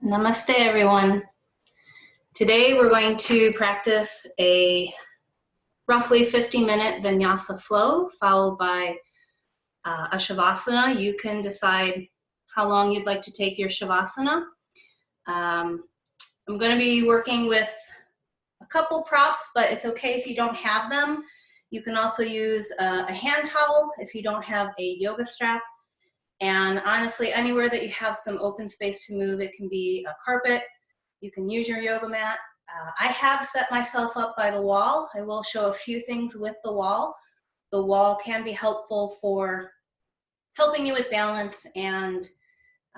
Namaste, everyone. Today we're going to practice a roughly 50-minute Vinyasa flow followed by a Shavasana. You can decide how long you'd like to take your Shavasana. I'm going to be working with a couple props, but it's okay if you don't have them. You can also use a hand towel if you don't have a yoga strap. And honestly, anywhere that you have some open space to move, it can be a carpet. You can use your yoga mat. I have set myself up by the wall. I will show a few things with the wall. The wall can be helpful for helping you with balance and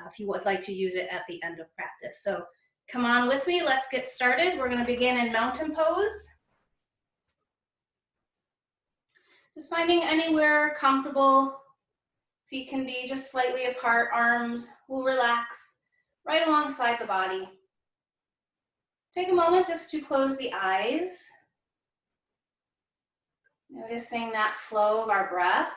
if you would like to use it at the end of practice. So come on with me, let's get started. We're gonna begin in mountain pose. Just finding anywhere comfortable. Feet can be just slightly apart, arms will relax right alongside the body. Take a moment just to close the eyes. Noticing that flow of our breath.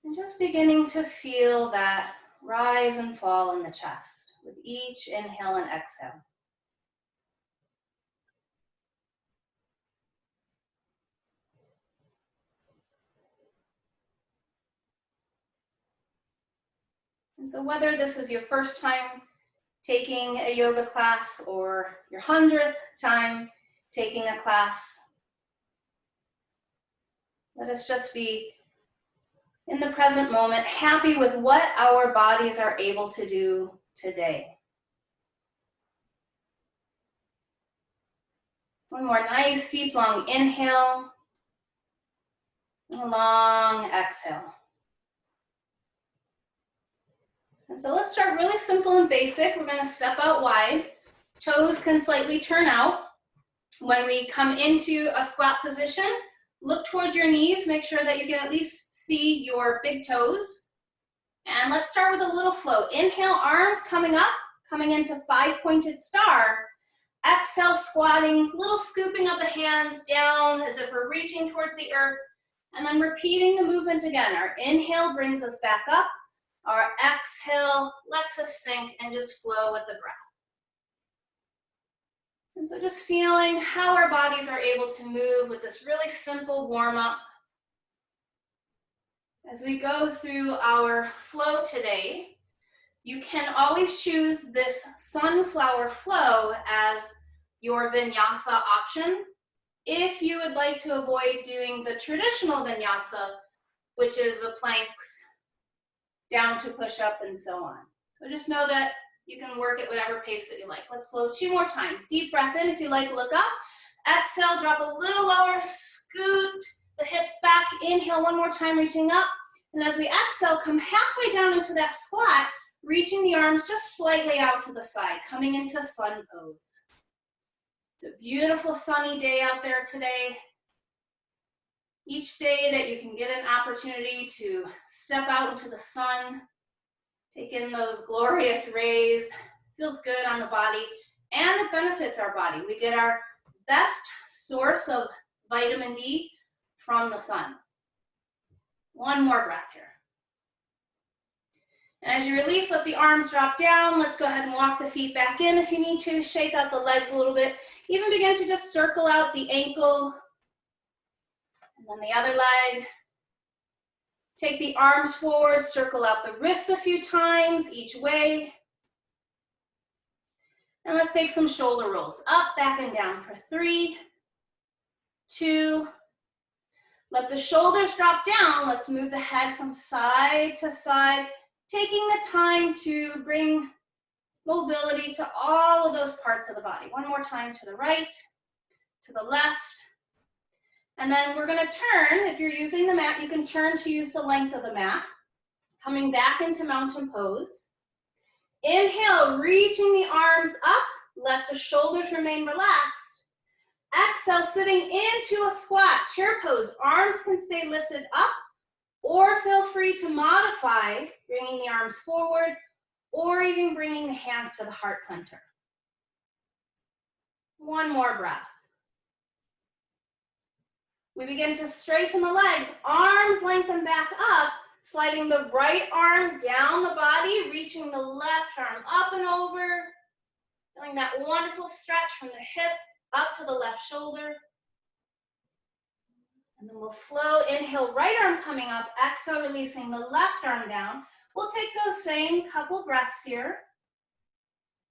And just beginning to feel that rise and fall in the chest with each inhale and exhale. And so whether this is your first time taking a yoga class or your 100th time taking a class, let us just be in the present moment, happy with what our bodies are able to do today. One more nice, deep, long inhale, and a long exhale. And so let's start really simple and basic. We're going to step out wide. Toes can slightly turn out. When we come into a squat position, look towards your knees. Make sure that you can at least see your big toes. And let's start with a little flow. Inhale, arms coming up, coming into five-pointed star. Exhale, squatting, little scooping of the hands down as if we're reaching towards the earth. And then repeating the movement again. Our inhale brings us back up. Our exhale lets us sink and just flow with the breath. And so just feeling how our bodies are able to move with this really simple warm-up. As we go through our flow today, you can always choose this sunflower flow as your Vinyasa option if you would like to avoid doing the traditional Vinyasa, which is the planks, down to push up and so on. So just know that you can work at whatever pace that you like. Let's flow 2 more times. Deep breath in, if you like, look up. Exhale, drop a little lower, scoot the hips back. Inhale 1 more time, reaching up. And as we exhale, come halfway down into that squat, reaching the arms just slightly out to the side, coming into sun pose. It's a beautiful sunny day out there today. Each day that you can get an opportunity to step out into the sun, take in those glorious rays, feels good on the body, and it benefits our body. We get our best source of vitamin D from the sun. 1 more breath here. And as you release, let the arms drop down. Let's go ahead and walk the feet back in if you need to. Shake out the legs a little bit. Even begin to just circle out the ankle. And then the other leg. Take the arms forward, circle out the wrists a few times each way. And let's take some shoulder rolls. Up, back, and down for 3, 2. Let the shoulders drop down. Let's move the head from side to side, taking the time to bring mobility to all of those parts of the body. 1 more time to the right, to the left. And then we're going to turn. If you're using the mat, you can turn to use the length of the mat. Coming back into mountain pose. Inhale, reaching the arms up. Let the shoulders remain relaxed. Exhale, sitting into a squat, chair pose. Arms can stay lifted up, or feel free to modify, bringing the arms forward, or even bringing the hands to the heart center. 1 more breath. We begin to straighten the legs, arms lengthen back up, Sliding the right arm down the body, reaching the left arm up and over. Feeling that wonderful stretch from the hip up to the left shoulder. And then we'll flow, inhale, right arm coming up, exhale, releasing the left arm down. We'll take those same couple breaths here.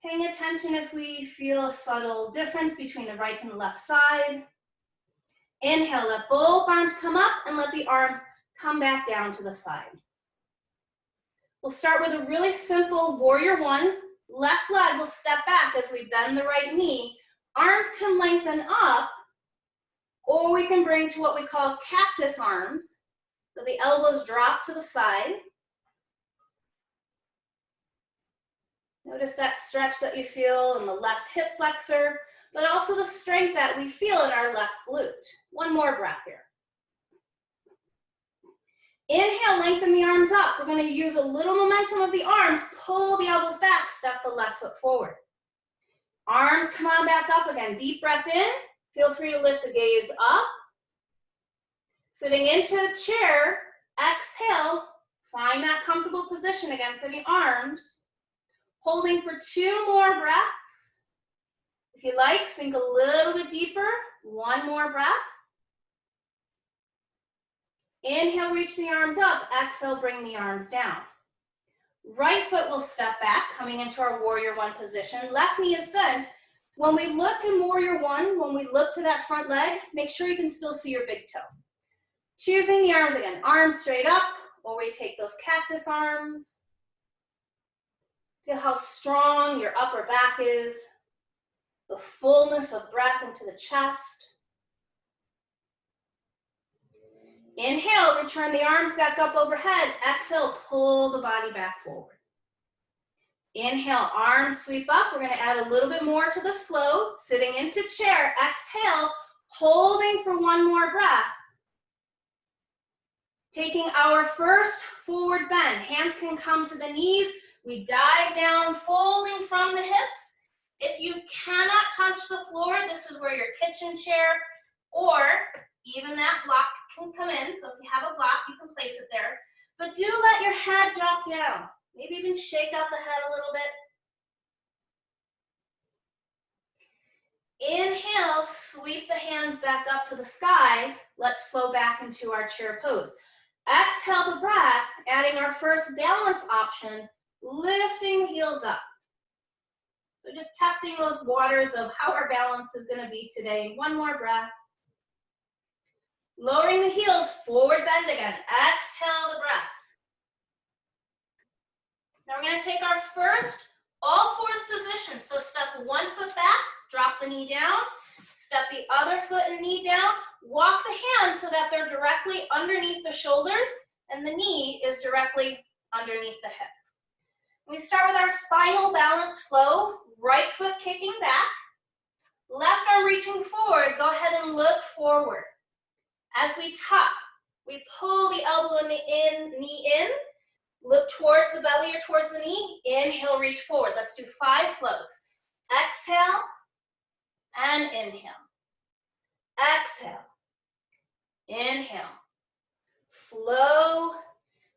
Paying attention if we feel a subtle difference between the right and the left side. Inhale, let both arms come up and let the arms come back down to the side. We'll start with a really simple warrior one. Left leg will step back as we bend the right knee. Arms can lengthen up, or we can bring to what we call cactus arms. So the elbows drop to the side. Notice that stretch that you feel in the left hip flexor, but also the strength that we feel in our left glute. One more breath here. Inhale, lengthen the arms up. We're going to use a little momentum of the arms, pull the elbows back, step the left foot forward. Arms come on back up again. Deep breath in. Feel free to lift the gaze up. Sitting into a chair, exhale. Find that comfortable position again for the arms. Holding for 2 more breaths. If you like, sink a little bit deeper. 1 more breath. Inhale, reach the arms up. Exhale, bring the arms down. Right foot will step back, coming into our warrior one position. Left knee is bent. When we look in warrior one, when we look to that front leg, make sure you can still see your big toe. Choosing the arms again, arms straight up, or we take those cactus arms. Feel how strong your upper back is, the fullness of breath into the chest. Inhale, return the arms back up overhead. Exhale, pull the body back forward. Inhale, arms sweep up. We're going to add a little bit more to this flow. Sitting into chair, exhale, holding for 1 more breath. Taking our first forward bend. Hands can come to the knees. We dive down, folding from the hips. If you cannot touch the floor, this is where your kitchen chair or even that block can come in. So if you have a block, you can place it there. But do let your head drop down. Maybe even shake out the head a little bit. Inhale, sweep the hands back up to the sky. Let's flow back into our chair pose. Exhale the breath, adding our first balance option, lifting the heels up. So just testing those waters of how our balance is going to be today. 1 more breath. Lowering the heels, forward bend again. Exhale the breath. Now we're going to take our first all fours position. So step 1 foot back, drop the knee down. Step the other foot and knee down. Walk the hands so that they're directly underneath the shoulders and the knee is directly underneath the hip. We start with our spinal balance flow. Right foot kicking back. Left arm reaching forward. Go ahead and look forward. As we tuck, we pull the elbow and the knee in. Look towards the belly or towards the knee. Inhale, reach forward. Let's do 5 flows. Exhale and inhale. Exhale. Inhale. Flow.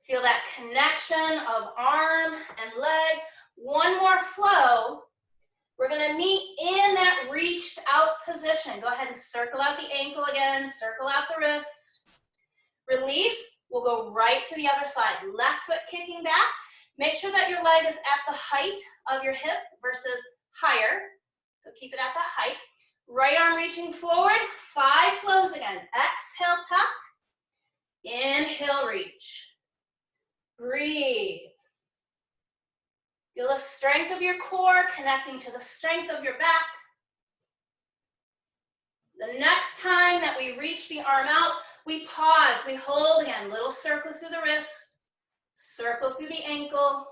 Feel that connection of arm and leg. 1 more flow. We're going to meet in that reached out position. Go ahead and circle out the ankle again. Circle out the wrist. Release. We'll go right to the other side. Left foot kicking back. Make sure that your leg is at the height of your hip versus higher. So keep it at that height. Right arm reaching forward. 5 flows again. Exhale, tuck. Inhale, reach. Breathe. Feel the strength of your core connecting to the strength of your back. The next time that we reach the arm out, we pause, we hold again. Little circle through the wrist, circle through the ankle.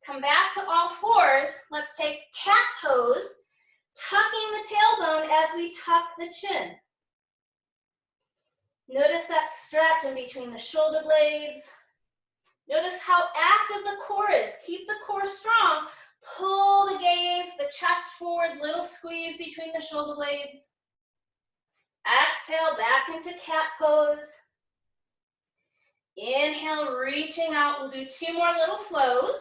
Come back to all fours. Let's take cat pose, tucking the tailbone as we tuck the chin. Notice that stretch in between the shoulder blades. Notice how active the core is. Keep the core strong. Pull the gaze, the chest forward, little squeeze between the shoulder blades. Exhale, back into cat pose. Inhale, reaching out. We'll do 2 more little flows.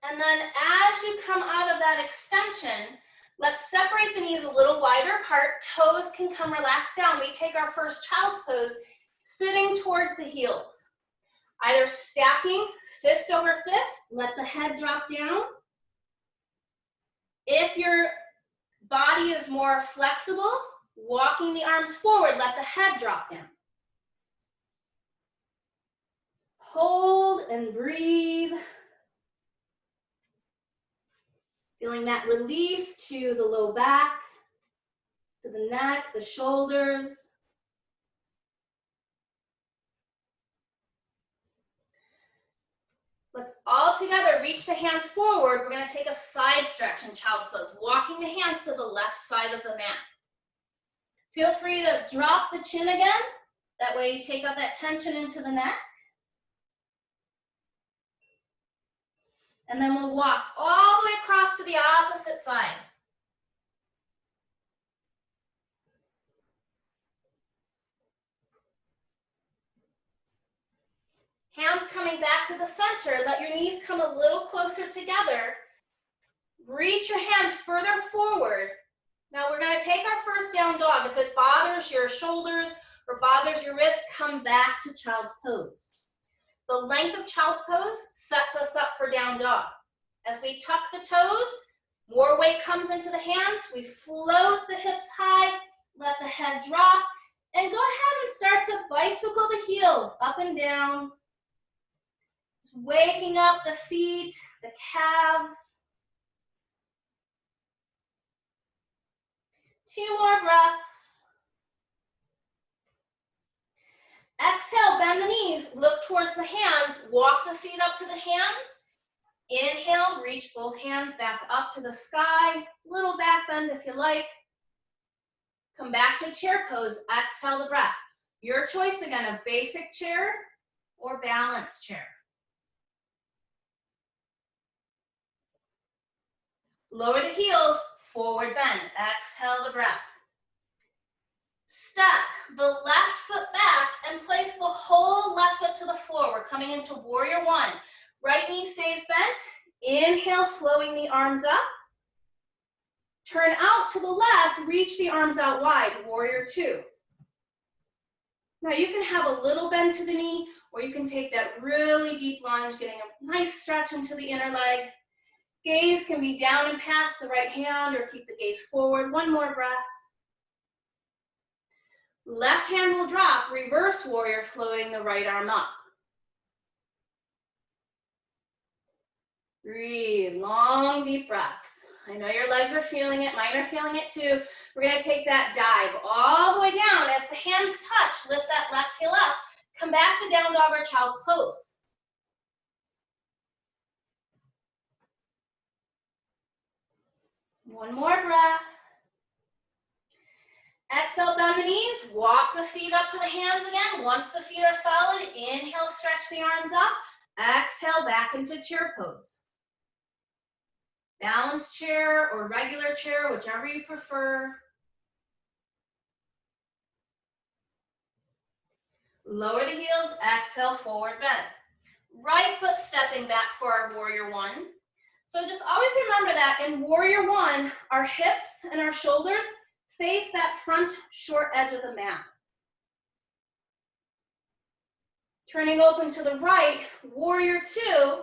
And then as you come out of that extension, let's separate the knees a little wider apart. Toes can come relaxed down. We take our first child's pose, sitting towards the heels. Either stacking fist over fist, let the head drop down. If your body is more flexible, walking the arms forward, let the head drop down. Hold and breathe. Feeling that release to the low back, to the neck, the shoulders. Let's all together reach the hands forward. We're going to take a side stretch in child's pose, walking the hands to the left side of the mat. Feel free to drop the chin again. That way you take out that tension into the neck. And then we'll walk all the way across to the opposite side. Hands coming back to the center. Let your knees come a little closer together. Reach your hands further forward. Now we're going to take our first down dog. If it bothers your shoulders or bothers your wrist, come back to child's pose. The length of child's pose sets us up for down dog. As we tuck the toes, more weight comes into the hands. We float the hips high, let the head drop, and go ahead and start to bicycle the heels up and down. Waking up the feet, the calves. 2 more breaths. Exhale, bend the knees, look towards the hands, walk the feet up to the hands. Inhale, reach both hands back up to the sky. Little back bend if you like. Come back to chair pose, exhale the breath. Your choice again, a basic chair or balanced chair. Lower the heels, forward bend, exhale the breath. Step the left foot back and place the whole left foot to the floor. We're coming into warrior 1. Right knee stays bent. Inhale, flowing the arms up. Turn out to the left, reach the arms out wide, warrior 2. Now you can have a little bend to the knee, or you can take that really deep lunge, getting a nice stretch into the inner leg. Gaze can be down and past the right hand, or keep the gaze forward. 1 more breath. Left hand will drop, reverse warrior, flowing the right arm up. Breathe, long, deep breaths. I know your legs are feeling it, mine are feeling it too. We're gonna take that dive all the way down. As the hands touch, lift that left heel up. Come back to down dog or child's pose. One more breath. Exhale, bend the knees, walk the feet up to the hands again. Once the feet are solid, inhale, stretch the arms up. Exhale, back into chair pose. Balanced chair or regular chair, whichever you prefer. Lower the heels, exhale, forward bend. Right foot stepping back for our warrior 1. So just always remember that in warrior 1, our hips and our shoulders face that front short edge of the mat. Turning open to the right, warrior 2.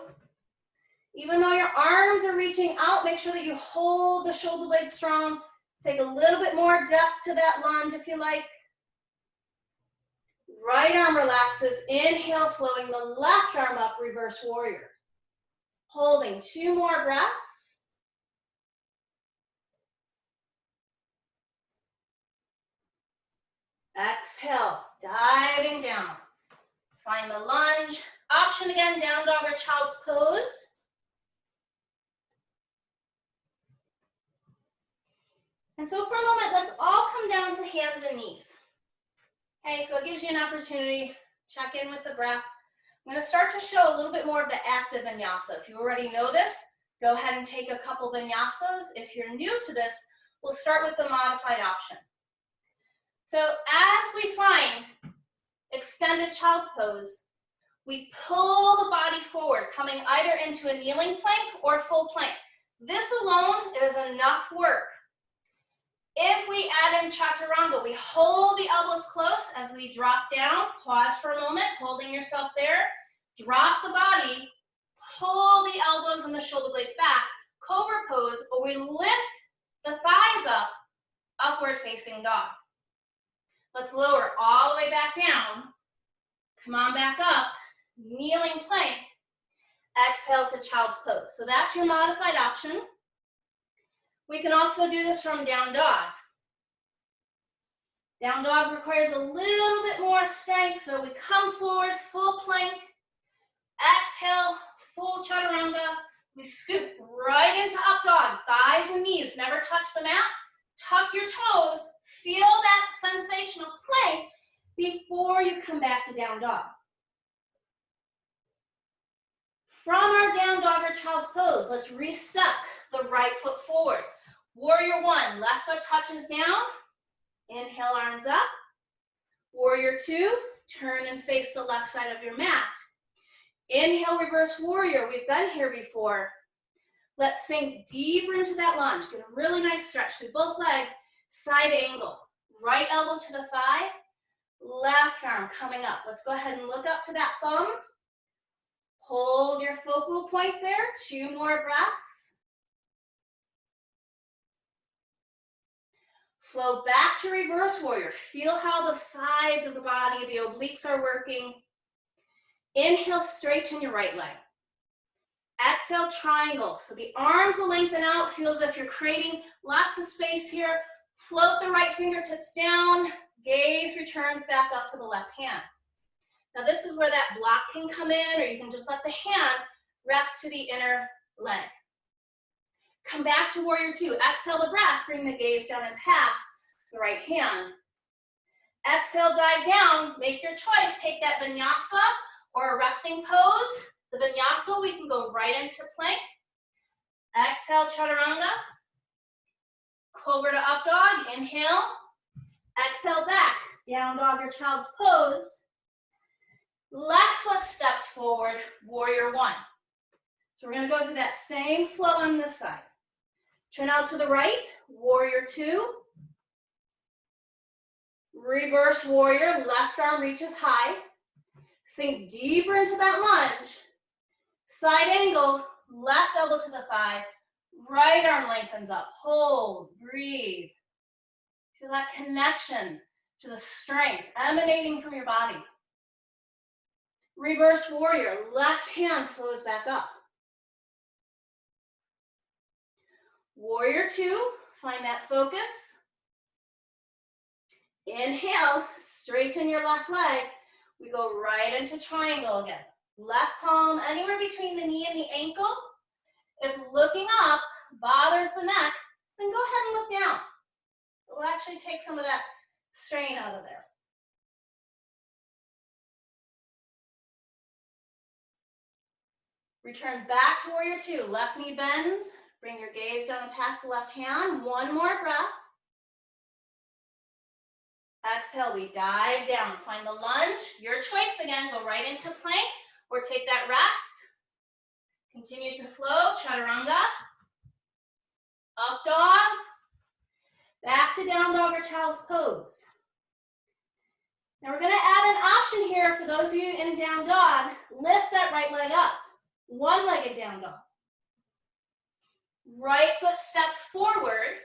Even though your arms are reaching out, make sure that you hold the shoulder blades strong. Take a little bit more depth to that lunge if you like. Right arm relaxes, inhale, flowing the left arm up, reverse warrior. Holding 2 more breaths. Exhale, diving down. Find the lunge. Option again, down dog or child's pose. And so for a moment, let's all come down to hands and knees. Okay, so it gives you an opportunity, check in with the breath. I'm gonna start to show a little bit more of the active vinyasa. If you already know this, go ahead and take a couple vinyasas. If you're new to this, We'll start with the modified option. So as we find extended child's pose, we pull the body forward, coming either into a kneeling plank or full plank. This alone is enough work. If we add in chaturanga, we hold the elbows close as we drop down. Pause for a moment, holding yourself there. Drop the body, pull the elbows and the shoulder blades back. Cobra pose, or we lift the thighs up, upward facing dog. Let's lower all the way back down. Come on back up, kneeling plank. Exhale to child's pose. So that's your modified option. We can also do this from down dog. Down dog requires a little bit more strength, so we come forward, full plank. Exhale, full chaturanga. We scoop right into up dog. Thighs and knees never touch the mat. Tuck your toes. Feel that sensation of plank before you come back to down dog. From our down dog or child's pose, let's re-step the right foot forward. Warrior one, left foot touches down. Inhale, arms up. Warrior two, turn and face the left side of your mat. Inhale, reverse warrior. We've been here before. Let's sink deeper into that lunge. Get a really nice stretch through both legs, side angle. Right elbow to the thigh, left arm coming up. Let's go ahead and look up to that thumb. Hold your focal point there. 2 more breaths. Flow back to reverse warrior. Feel how the sides of the body, the obliques are working. Inhale, straighten your right leg. Exhale, triangle. So the arms will lengthen out. Feel as if you're creating lots of space here. Float the right fingertips down. Gaze returns back up to the left hand. Now this is where that block can come in, or you can just let the hand rest to the inner leg. Come back to warrior two. Exhale the breath. Bring the gaze down and past the right hand. Exhale, dive down. Make your choice. Take that vinyasa or a resting pose. The vinyasa, we can go right into plank. Exhale, chaturanga. Cobra to up dog. Inhale. Exhale, back. Down dog or child's pose. Left foot steps forward, warrior one. So we're going to go through that same flow on this side. Turn out to the right, warrior two. Reverse warrior, left arm reaches high. Sink deeper into that lunge. Side angle, left elbow to the thigh. Right arm lengthens up. Hold, breathe. Feel that connection to the strength emanating from your body. Reverse warrior, left hand flows back up. Warrior two, find that focus. Inhale, straighten your left leg. We go right into triangle again. Left palm anywhere between the knee and the ankle. If looking up bothers the neck, then go ahead and look down. It will actually take some of that strain out of there. Return back to warrior two. Left knee bends. Bring your gaze down and past the left hand. 1 more breath. Exhale, we dive down. Find the lunge. Your choice again. Go right into plank or take that rest. Continue to flow. Chaturanga. Up dog. Back to down dog or child's pose. Now we're going to add an option here for those of you in down dog. Lift that right leg up. One-legged down dog. Right foot steps forward.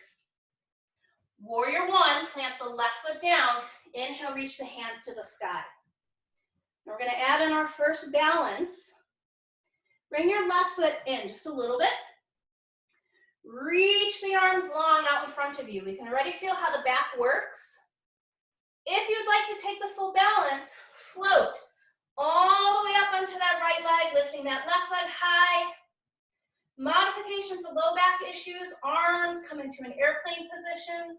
Warrior one, plant the left foot down. Inhale, reach the hands to the sky. Now we're going to add in our first balance. Bring your left foot in just a little bit. Reach the arms long out in front of you. We can already feel how the back works. If you'd like to take the full balance, float all the way up onto that right leg, lifting that left leg high. Modification for low back issues, arms come into an airplane position.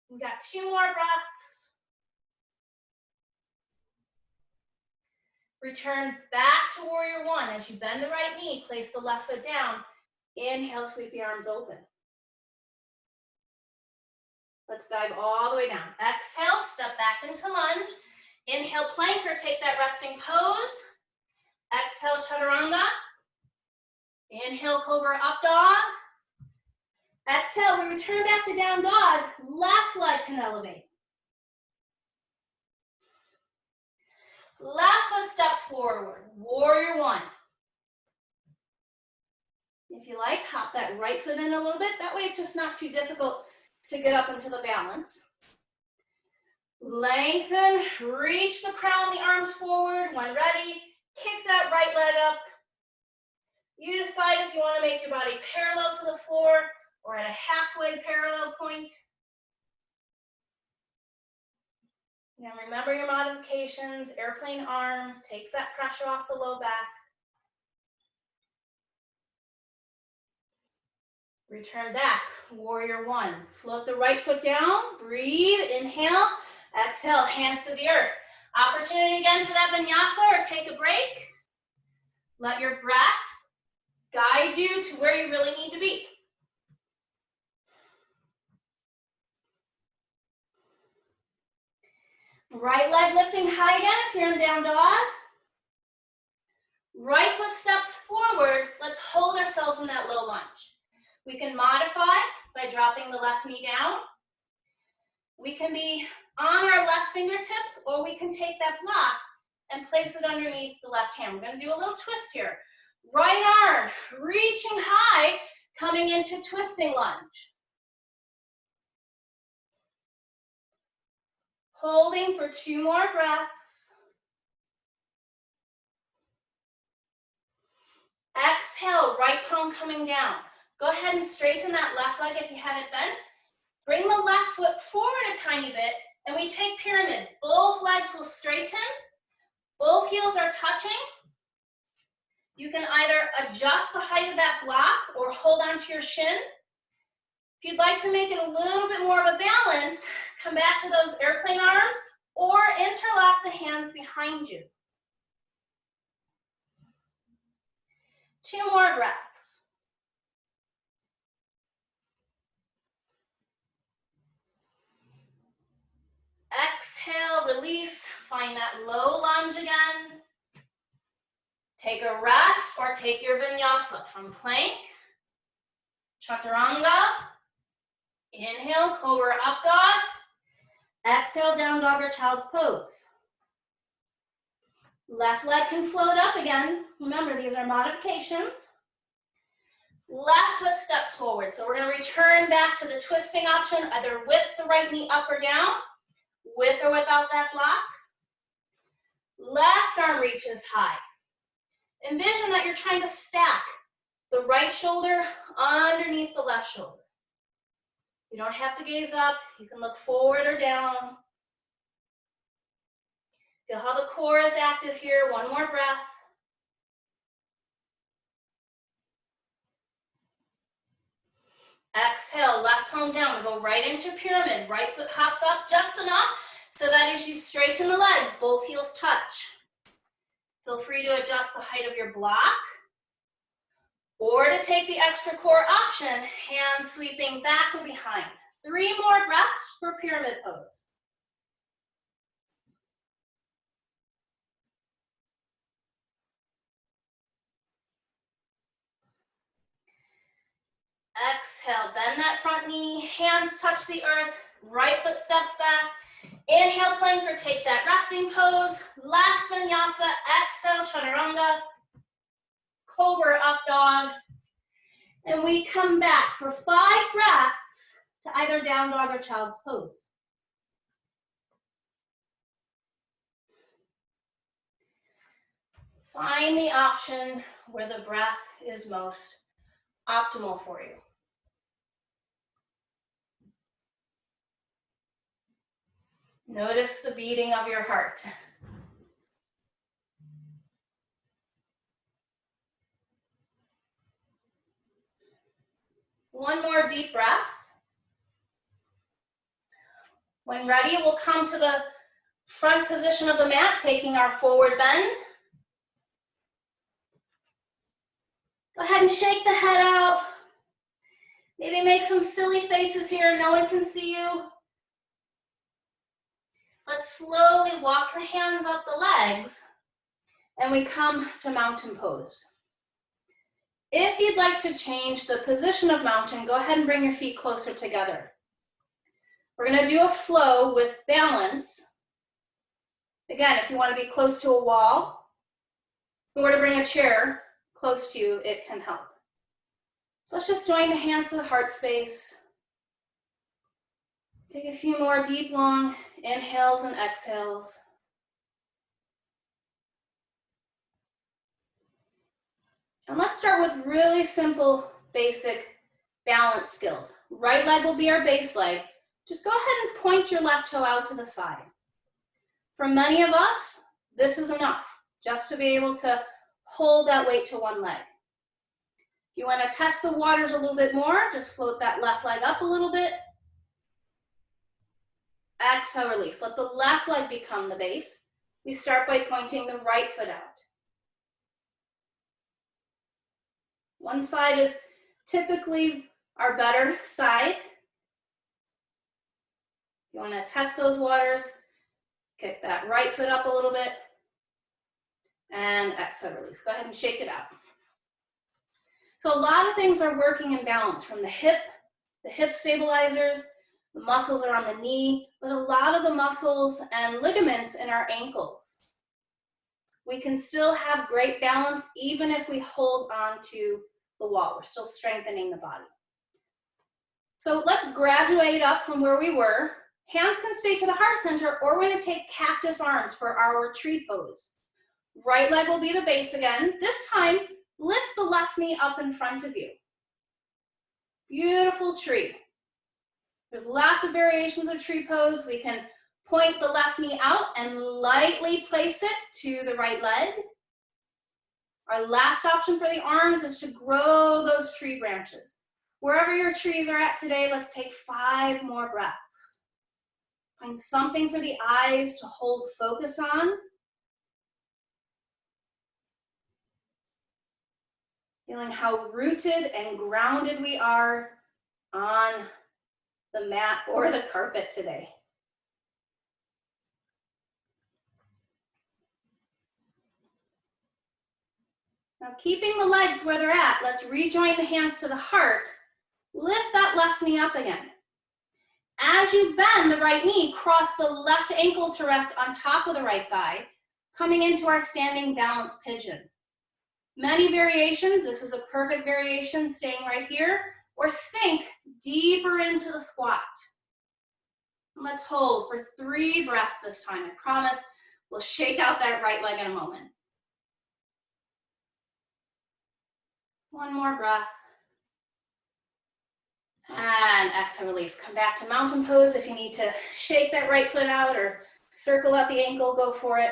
We've got 2 more breaths. Return back to warrior one. As you bend the right knee, place the left foot down. Inhale, sweep the arms open. Let's dive all the way down. Exhale, step back into lunge. Inhale, plank or take that resting pose. Exhale, chaturanga. Inhale, cobra up dog. Exhale, we return back to down dog. Left leg can elevate. Left foot steps forward. Warrior one. If you like, hop that right foot in a little bit. That way it's just not too difficult to get up into the balance. Lengthen, reach the crown, the arms forward. When ready, kick that right leg up. You decide if you want to make your body parallel to the floor or at a halfway parallel point. Now remember your modifications, airplane arms, takes that pressure off the low back. Return back, warrior one. Float the right foot down, breathe, inhale, exhale, hands to the earth. Opportunity again for that vinyasa or take a break. Let your breath guide you to where you really need to be. Right leg lifting high again if you're in down dog. Right foot steps forward. Let's hold ourselves in that low lunge. We can modify by dropping the left knee down. We can be on our left fingertips, or we can take that block and place it underneath the left hand. We're going to do a little twist here. Right arm reaching high, coming into twisting lunge. Holding for 2 more breaths. Exhale, right palm coming down. Go ahead and straighten that left leg if you have it bent. Bring the left foot forward a tiny bit, and we take pyramid. Both legs will straighten. Both heels are touching. You can either adjust the height of that block or hold onto your shin. If you'd like to make it a little bit more of a balance, come back to those airplane arms or interlock the hands behind you. 2 more breaths. Exhale, release, find that low lunge again. Take a rest or take your vinyasa from plank, chaturanga, inhale, cobra up dog, exhale, down dog or child's pose. Left leg can float up again. Remember, these are modifications. Left foot steps forward. So we're going to return back to the twisting option, either with the right knee up or down, with or without that block. Left arm reaches high. Envision that you're trying to stack the right shoulder underneath the left shoulder. You don't have to gaze up. You can look forward or down. Feel how the core is active here. 1 more breath. Exhale, left palm down. We go right into pyramid. Right foot hops up just enough so that as you straighten the legs, both heels touch. Feel free to adjust the height of your block or to take the extra core option, hands sweeping back or behind. 3 more breaths for pyramid pose. Exhale, bend that front knee, hands touch the earth, right foot steps back. Inhale, plank or take that resting pose. Last vinyasa, exhale, chaturanga, cobra up dog. And we come back for 5 breaths to either down dog or child's pose. Find the option where the breath is most optimal for you. Notice the beating of your heart. One more deep breath. When ready, we'll come to the front position of the mat, taking our forward bend. Go ahead and shake the head out. Maybe make some silly faces here, no one can see you. Let's slowly walk the hands up the legs, and we come to mountain pose. If you'd like to change the position of mountain, go ahead and bring your feet closer together. We're going to do a flow with balance. Again, if you want to be close to a wall, if you were to bring a chair close to you, it can help. So let's just join the hands to the heart space. Take a few more deep, long inhales and exhales. And let's start with really simple, basic balance skills. Right leg will be our base leg. Just go ahead and point your left toe out to the side. For many of us, this is enough just to be able to hold that weight to one leg. If you want to test the waters a little bit more, just float that left leg up a little bit. Exhale, release. Let the left leg become the base. We start by pointing the right foot out. One side is typically our better side. You want to test those waters, kick that right foot up a little bit, and exhale, release. Go ahead and shake it out. So a lot of things are working in balance, from the hip stabilizers, the muscles are on the knee, but a lot of the muscles and ligaments in our ankles. We can still have great balance even if we hold on to the wall. We're still strengthening the body. So let's graduate up from where we were. Hands can stay to the heart center, or we're going to take cactus arms for our tree pose. Right leg will be the base again. This time, lift the left knee up in front of you. Beautiful tree. There's lots of variations of tree pose. We can point the left knee out and lightly place it to the right leg. Our last option for the arms is to grow those tree branches. Wherever your trees are at today, let's take 5 more breaths. Find something for the eyes to hold focus on. Feeling how rooted and grounded we are on the mat or the carpet today. Now, keeping the legs where they're at, let's rejoin the hands to the heart. Lift that left knee up again. As you bend the right knee, cross the left ankle to rest on top of the right thigh, coming into our standing balance pigeon. Many variations. This is a perfect variation, staying right here, or sink deeper into the squat. Let's hold for 3 breaths this time. I promise we'll shake out that right leg in a moment. One more breath. And exhale, release. Come back to mountain pose. If you need to shake that right foot out or circle up the ankle, go for it.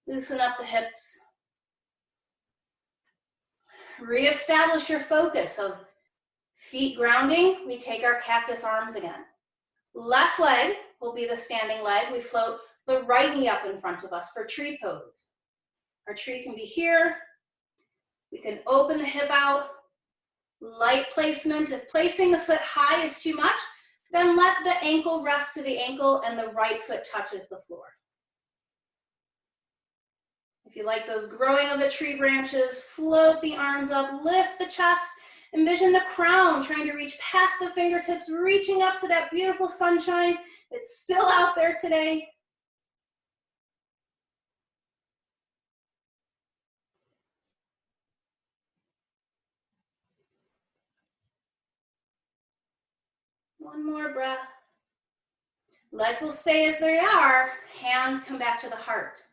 Loosen up the hips. Reestablish your focus of feet grounding. We take our cactus arms again. Left leg will be the standing leg. We float the right knee up in front of us for tree pose. Our tree can be here. We can open the hip out. Light placement. If placing the foot high is too much, then let the ankle rest to the ankle and the right foot touches the floor. If you like those growing of the tree branches, float the arms up, lift the chest, envision the crown trying to reach past the fingertips, reaching up to that beautiful sunshine. It's still out there today. One more breath. Legs will stay as they are. Hands come back to the heart.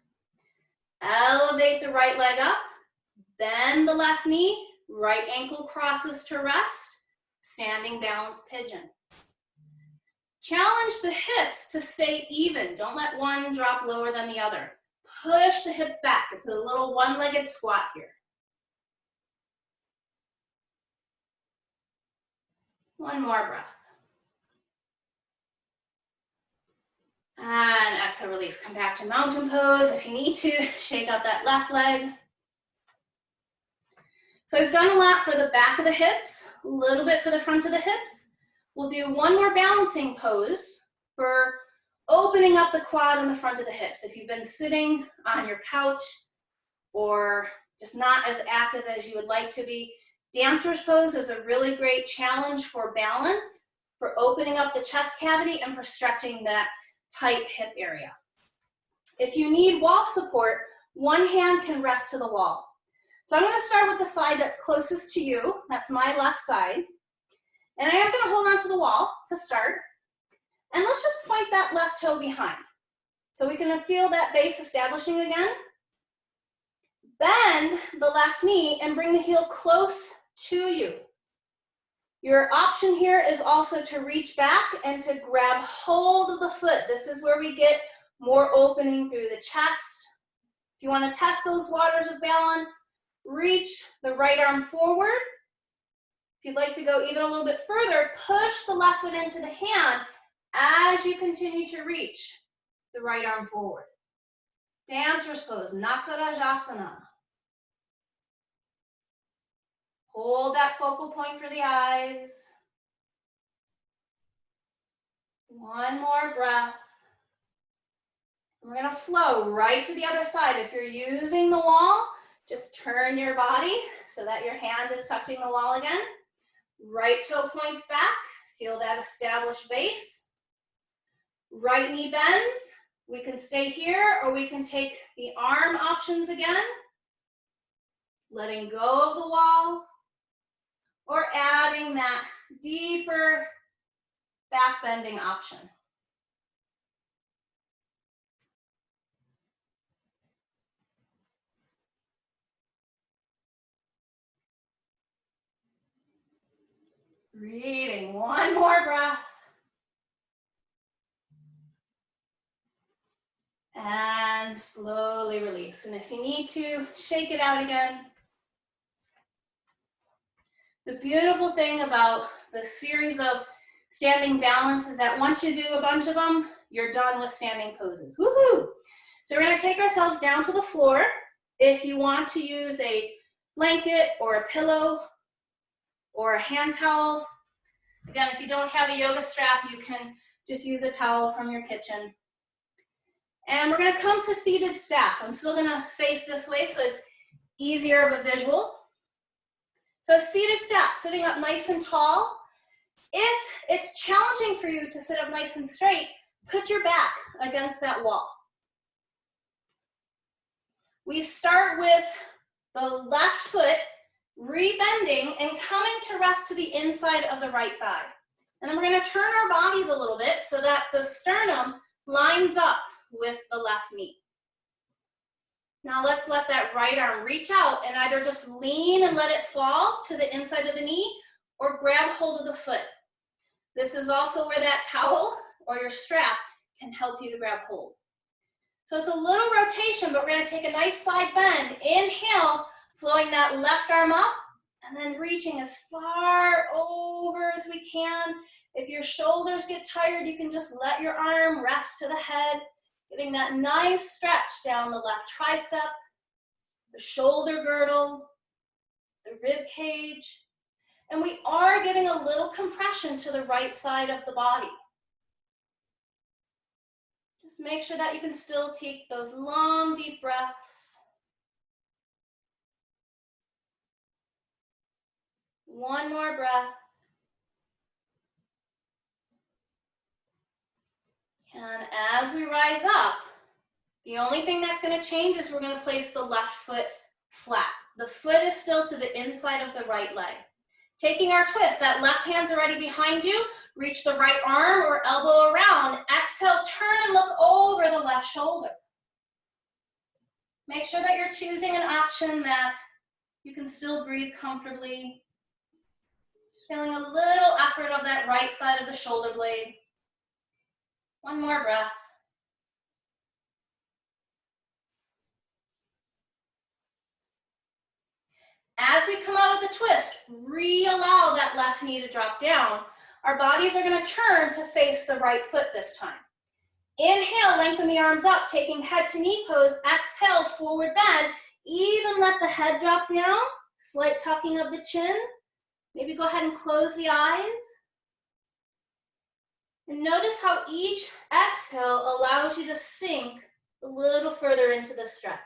Elevate the right leg up. Bend the left knee. Right ankle crosses to rest. Standing balance pigeon. Challenge the hips to stay even. Don't let one drop lower than the other. Push the hips back. It's a little one-legged squat here. One more breath. And exhale, release. Come back to mountain pose. If you need to, shake out that left leg. So I've done a lot for the back of the hips, a little bit for the front of the hips. We'll do one more balancing pose for opening up the quad and the front of the hips. If you've been sitting on your couch or just not as active as you would like to be, dancer's pose is a really great challenge for balance, for opening up the chest cavity, and for stretching that tight hip area. If you need wall support, one hand can rest to the wall. So I'm going to start with the side that's closest to you. That's my left side. And I am going to hold on to the wall to start. And let's just point that left toe behind. So we can feel that base establishing again. Bend the left knee and bring the heel close to you. Your option here is also to reach back and to grab hold of the foot. This is where we get more opening through the chest. If you want to test those waters of balance, reach the right arm forward. If you'd like to go even a little bit further, push the left foot into the hand as you continue to reach the right arm forward. Dancer's pose, Nakarajasana. Hold that focal point for the eyes. One more breath. We're going to flow right to the other side. If you're using the wall, just turn your body so that your hand is touching the wall again. Right toe points back. Feel that established base. Right knee bends. We can stay here or we can take the arm options again. Letting go of the wall or adding that deeper back bending option. Breathing, one more breath. And slowly release. And if you need to, shake it out again. The beautiful thing about the series of standing balance is that once you do a bunch of them, you're done with standing poses. Woohoo! So we're going to take ourselves down to the floor. If you want to use a blanket or a pillow or a hand towel, again, if you don't have a yoga strap, you can just use a towel from your kitchen. And we're going to come to seated staff. I'm still going to face this way so it's easier of a visual. So seated staff, sitting up nice and tall. If it's challenging for you to sit up nice and straight, put your back against that wall. We start with the left foot rebending and coming to rest to the inside of the right thigh. And then we're going to turn our bodies a little bit so that the sternum lines up with the left knee. Now let's let that right arm reach out and either just lean and let it fall to the inside of the knee or grab hold of the foot. This is also where that towel or your strap can help you to grab hold. So it's a little rotation, but we're going to take a nice side bend. Inhale, flowing that left arm up and then reaching as far over as we can. If your shoulders get tired, you can just let your arm rest to the head. Getting that nice stretch down the left tricep, the shoulder girdle, the rib cage. And we are getting a little compression to the right side of the body. Just make sure that you can still take those long, deep breaths. One more breath. And as we rise up, the only thing that's going to change is we're going to place the left foot flat. The foot is still to the inside of the right leg. Taking our twist, that left hand's already behind you. Reach the right arm or elbow around. Exhale, turn and look over the left shoulder. Make sure that you're choosing an option that you can still breathe comfortably. Just feeling a little effort of that right side of the shoulder blade. One more breath. As we come out of the twist, re-allow that left knee to drop down. Our bodies are going to turn to face the right foot this time. Inhale, lengthen the arms up, taking head to knee pose. Exhale, forward bend. Even let the head drop down. Slight tucking of the chin. Maybe go ahead and close the eyes. And notice how each exhale allows you to sink a little further into the stretch.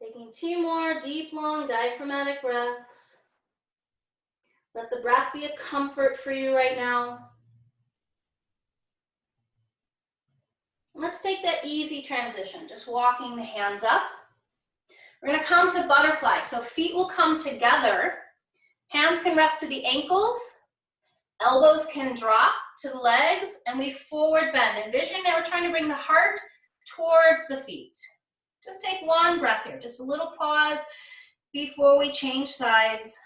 Taking 2 more deep, long diaphragmatic breaths. Let the breath be a comfort for you right now. Let's take that easy transition, just walking the hands up. We're gonna come to butterfly, so feet will come together. Hands can rest to the ankles, elbows can drop to the legs, and we forward bend. Envisioning that we're trying to bring the heart towards the feet. Just take one breath here, just a little pause before we change sides.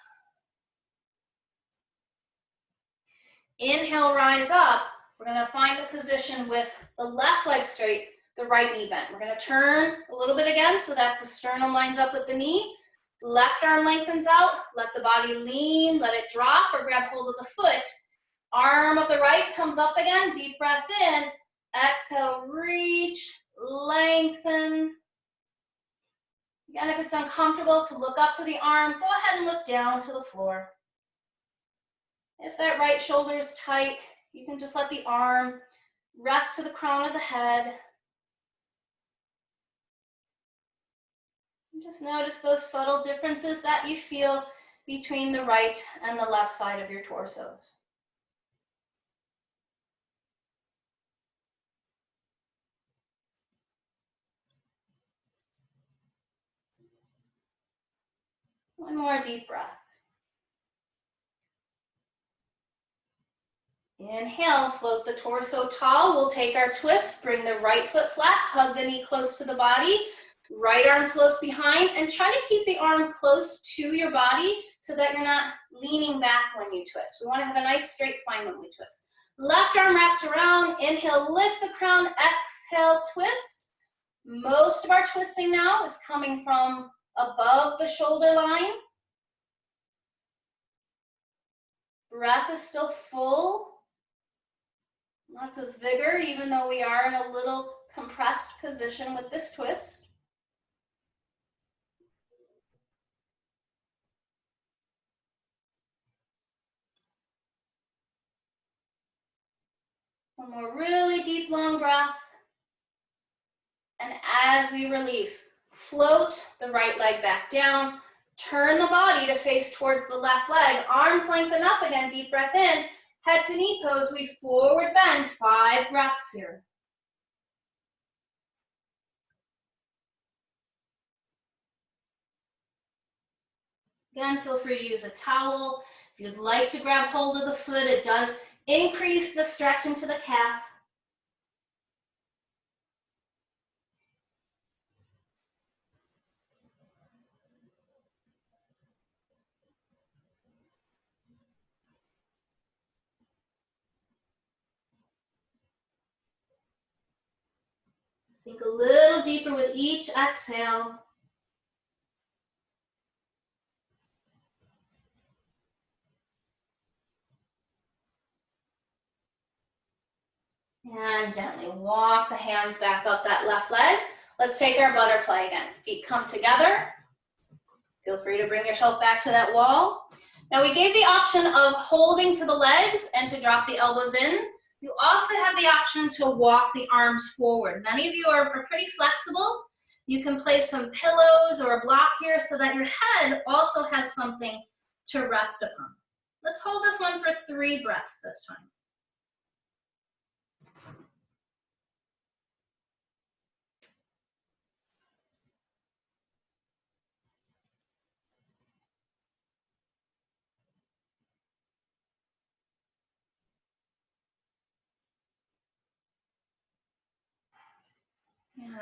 Inhale, rise up. We're gonna find the position with the left leg straight, the right knee bent. We're gonna turn a little bit again so that the sternum lines up with the knee. Left arm lengthens out, let the body lean, let it drop or grab hold of the foot. Arm of the right comes up again, deep breath in. Exhale, reach, lengthen. Again, if it's uncomfortable to look up to the arm, go ahead and look down to the floor. If that right shoulder is tight, you can just let the arm rest to the crown of the head. And just notice those subtle differences that you feel between the right and the left side of your torsos. One more deep breath. Inhale, float the torso tall. We'll take our twist, bring the right foot flat, hug the knee close to the body. Right arm floats behind, and try to keep the arm close to your body so that you're not leaning back when you twist. We want to have a nice straight spine when we twist. Left arm wraps around. Inhale, lift the crown. Exhale, twist. Most of our twisting now is coming from above the shoulder line. Breath is still full. Lots of vigor, even though we are in a little compressed position with this twist. One more really deep, long breath. And as we release, float the right leg back down. Turn the body to face towards the left leg. Arms lengthen up again, deep breath in. Head to knee pose, we forward bend. 5 breaths here. Again, feel free to use a towel. If you'd like to grab hold of the foot, it does increase the stretch into the calf. Sink a little deeper with each exhale. And gently walk the hands back up that left leg. Let's take our butterfly again. Feet come together. Feel free to bring yourself back to that wall. Now we gave the option of holding to the legs and to drop the elbows in. You also have the option to walk the arms forward. Many of you are pretty flexible. You can place some pillows or a block here so that your head also has something to rest upon. Let's hold this one for 3 breaths this time.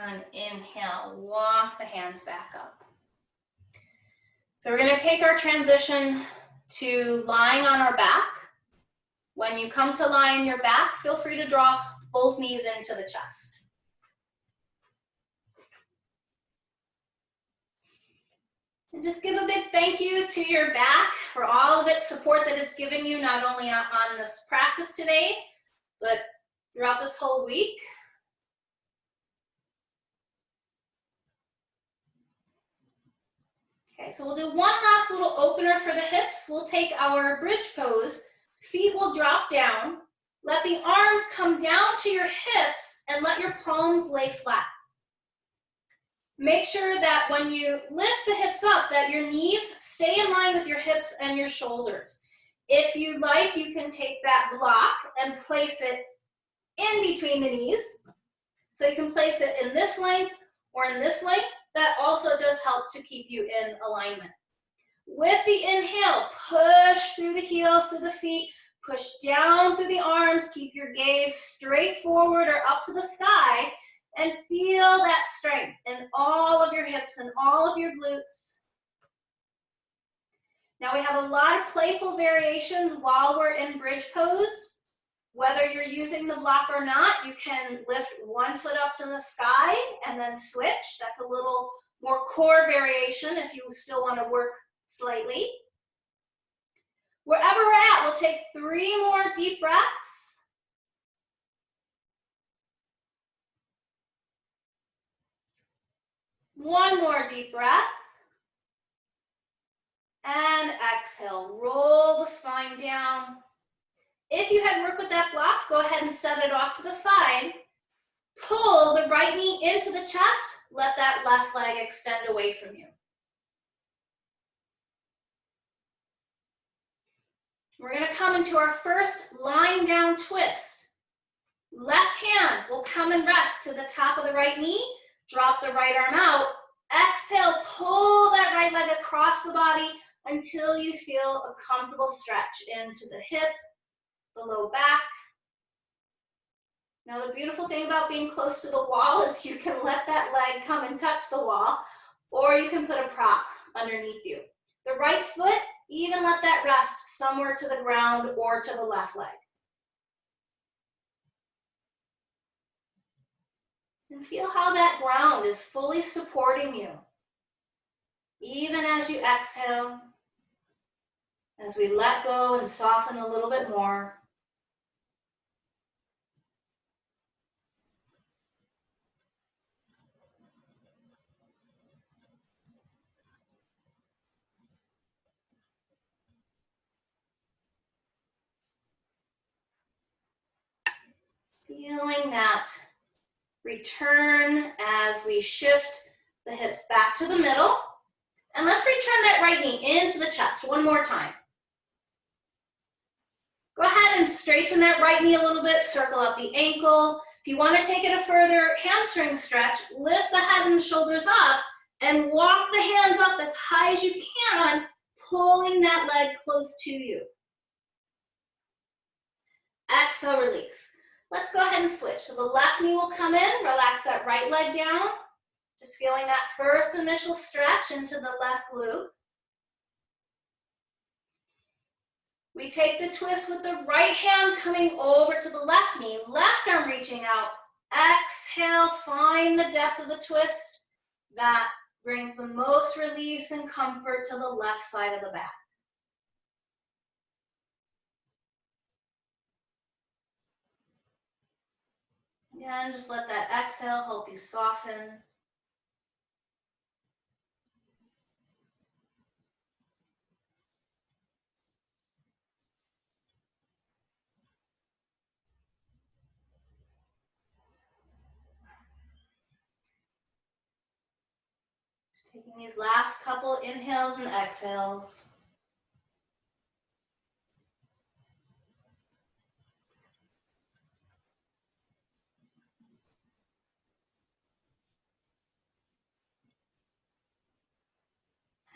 And inhale, walk the hands back up. So we're going to take our transition to lying on our back. When you come to lie on your back, feel free to draw both knees into the chest. And just give a big thank you to your back for all of its support that it's given you, not only on this practice today, but throughout this whole week. Okay, so we'll do one last little opener for the hips. We'll take our bridge pose. Feet will drop down. Let the arms come down to your hips and let your palms lay flat. Make sure that when you lift the hips up, that your knees stay in line with your hips and your shoulders. If you like, you can take that block and place it in between the knees. So you can place it in this length or in this length. That also does help to keep you in alignment. With the inhale, push through the heels to the feet, push down through the arms, keep your gaze straight forward or up to the sky, and feel that strength in all of your hips and all of your glutes. Now we have a lot of playful variations while we're in bridge pose. Whether you're using the block or not, you can lift one foot up to the sky and then switch. That's a little more core variation if you still want to work slightly. Wherever we're at, we'll take 3 more deep breaths. One more deep breath. And exhale, roll the spine down. If you had worked with that block, go ahead and set it off to the side. Pull the right knee into the chest. Let that left leg extend away from you. We're going to come into our first lying down twist. Left hand will come and rest to the top of the right knee. Drop the right arm out. Exhale, pull that right leg across the body until you feel a comfortable stretch into the hip, the low back. Now the beautiful thing about being close to the wall is you can let that leg come and touch the wall, or you can put a prop underneath you. The right foot, even let that rest somewhere to the ground or to the left leg. And feel how that ground is fully supporting you. Even as you exhale, as we let go and soften a little bit more. Feeling that return as we shift the hips back to the middle. And let's return that right knee into the chest one more time. Go ahead and straighten that right knee a little bit, circle out the ankle. If you want to take it a further hamstring stretch, lift the head and shoulders up and walk the hands up as high as you can, pulling that leg close to you. Exhale, release. Let's go ahead and switch. So the left knee will come in, relax that right leg down. Just feeling that first initial stretch into the left glute. We take the twist with the right hand coming over to the left knee, left arm reaching out. Exhale, find the depth of the twist. That brings the most release and comfort to the left side of the back. Again, just let that exhale help you soften. Taking these last couple inhales and exhales.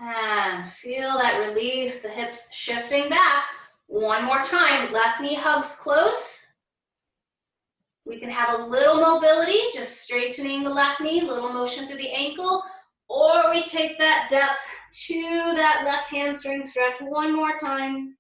And feel that release, the hips shifting back. One more time, left knee hugs close. We can have a little mobility, just straightening the left knee, little motion through the ankle, or we take that depth to that left hamstring stretch one more time.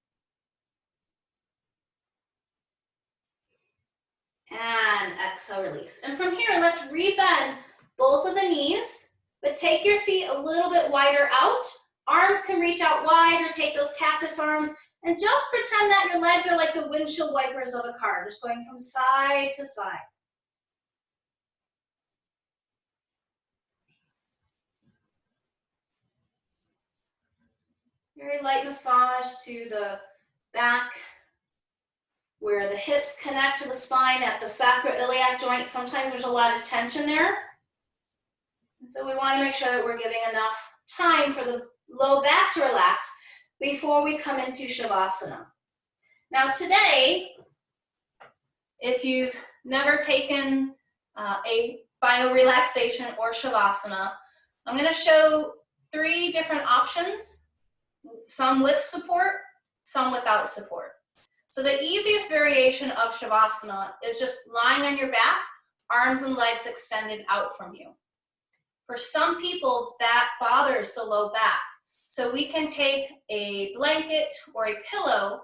And exhale, release. And from here, let's rebend both of the knees. But take your feet a little bit wider out. Arms can reach out wide or take those cactus arms And just pretend that your legs are like the windshield wipers of a car, just going from side to side. Very light massage to the back, where the hips connect to the spine at the sacroiliac joint. Sometimes there's a lot of tension there. And so we want to make sure that we're giving enough time for the low back to relax before we come into Shavasana. Now today, if you've never taken a final relaxation or Shavasana, I'm going to show 3 different options, some with support, some without support. So the easiest variation of Shavasana is just lying on your back, arms and legs extended out from you. For some people, that bothers the low back. So we can take a blanket or a pillow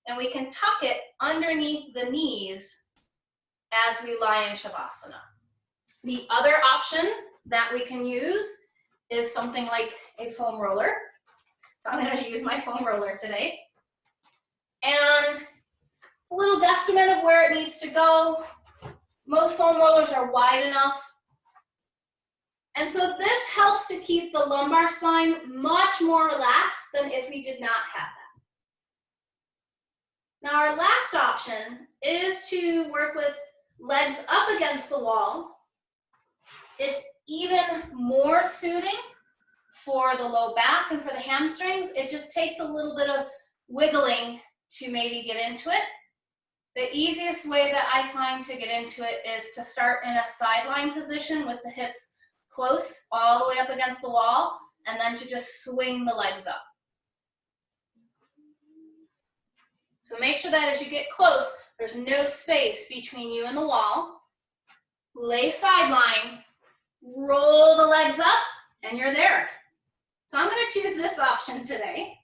and we can tuck it underneath the knees as we lie in Shavasana. The other option that we can use is something like a foam roller. So I'm going to use my foam roller today. And it's a little guesstimate of where it needs to go. Most foam rollers are wide enough. And so this helps to keep the lumbar spine much more relaxed than if we did not have that. Now our last option is to work with legs up against the wall. It's even more soothing for the low back and for the hamstrings. It just takes a little bit of wiggling to maybe get into it. The easiest way that I find to get into it is to start in a sideline position with the hips close all the way up against the wall, and then to just swing the legs up. So make sure that as you get close, there's no space between you and the wall. Lay sideline, roll the legs up, and you're there. So I'm going to choose this option today.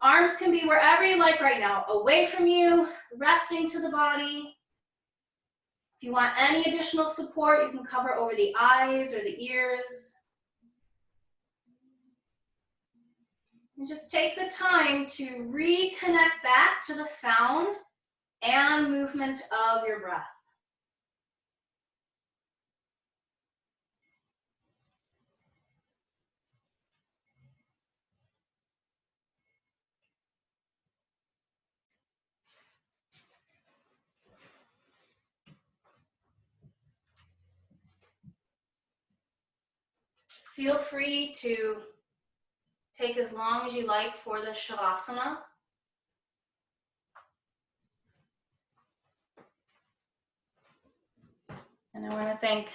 Arms can be wherever you like right now, away from you, resting to the body. If you want any additional support, you can cover over the eyes or the ears. And just take the time to reconnect back to the sound and movement of your breath. Feel free to take as long as you like for the Shavasana. And I want to thank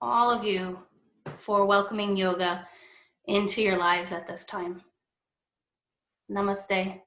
all of you for welcoming yoga into your lives at this time. Namaste.